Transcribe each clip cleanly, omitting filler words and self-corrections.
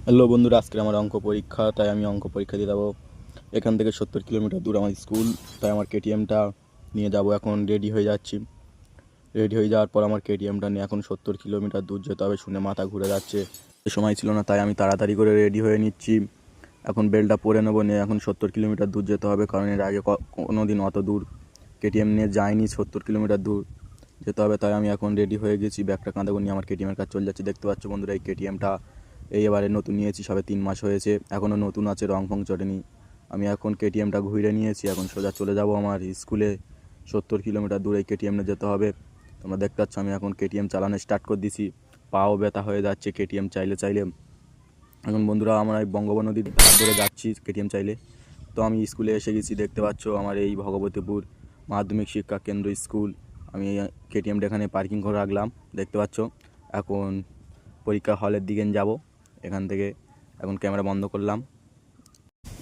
Hello বন্ধুরা, আজকে আমার অঙ্ক পরীক্ষা, তাই আমি অঙ্ক পরীক্ষা দিয়ে যাবো। এখান থেকে 70 কিলোমিটার দূর আমার স্কুল, তাই আমার কেটিএমটা নিয়ে যাব। এখন রেডি হয়ে যাচ্ছি। রেডি হয়ে যাওয়ার পর আমার কেটিএমটা নিয়ে এখন 70 কিলোমিটার দূর যেতে হবে। শুনে মাথা ঘুরে যাচ্ছে, সময় ছিল না, তাই আমি তাড়াতাড়ি করে রেডি হয়ে নিচ্ছি। এখন বেলটা পরে নেবো, নিয়ে এখন 70 কিলোমিটার দূর যেতে হবে, কারণ এর আগে কোনো দিন অত দূর কেটিএম নিয়ে যাইনি। 70 কিলোমিটার দূর যেতে হবে, তাই আমি এখন রেডি হয়ে গেছি। ব্যাগটা কাঁধে করে নিয়ে আমার কেটিএমের কাছে চলে যাচ্ছি। দেখতে পাচ্ছ বন্ধুরা, এই কেটিএমটা এবারে নতুন নিয়েছি, সবে 3 মাস হয়েছে, এখনও নতুন আছে, রং ফং চটেনি। আমি এখন কেটিএমটা ঘুরে নিয়েছি, এখন সোজা চলে যাব আমার স্কুলে। 70 কিলোমিটার দূরে কেটিএম নিয়ে যেতে হবে। তোমরা দেখতে পাচ্ছ আমি এখন কেটিএম চালানো স্টার্ট করে দিছি। পাও ব্যথা হয়ে যাচ্ছে কেটিএম চাইলে চাইলে। এখন বন্ধুরা, আমরা এই বঙ্গবন্ধু নদীর ধার ধরে যাচ্ছি কেটিএম চাইলে। তো আমি স্কুলে এসে গেছি, দেখতে পাচ্ছ আমার এই ভগবতীপুর মাধ্যমিক শিক্ষা কেন্দ্র স্কুল। আমি কেটিএমটা এখানে পার্কিং করে রাখলাম, দেখতে পাচ্ছ। এখন পরীক্ষা হলের দিকে যাব এখান থেকে। এখন ক্যামেরা বন্ধ করলাম।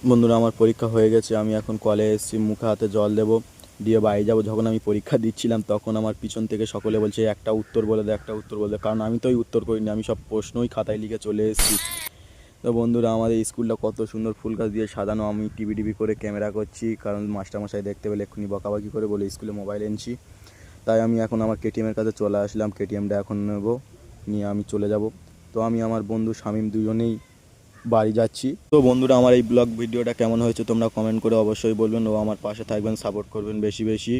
বন্ধুরা, আমার পরীক্ষা হয়ে গেছে, আমি এখন কলে এসেছি, মুখে হাতে জল দেবো, দিয়ে বাড়ি যাবো। যখন আমি পরীক্ষা দিচ্ছিলাম তখন আমার পিছন থেকে সকলে বলছে একটা উত্তর বলে দে, একটা উত্তর বলে দে, কারণ আমি তো উত্তর করিনি, আমি সব প্রশ্নই খাতায় লিখে চলে এসেছি। তো বন্ধুরা, আমাদের স্কুলটা কত সুন্দর ফুল গাছ দিয়ে সাজানো। আমি টিভি করে ক্যামেরা করছি, কারণ মাস্টারমশাই দেখতে পেলে এক্ষুনি বকাবকি করে বলে স্কুলে মোবাইল এনেছি। তাই আমি এখন আমার কেটিএমের কাছে চলে আসলাম, কেটিএমটা এখন নেবো, নিয়ে আমি চলে যাব। তো আমি আমার বন্ধু শামীম দুজনেই বাড়ি যাচ্ছি। তো বন্ধুরা, আমার এই ব্লগ ভিডিওটা কেমন হয়েছে তোমরা কমেন্ট করে অবশ্যই বলবেন, ও আমার পাশে থাকবেন, সাপোর্ট করবেন বেশি বেশি।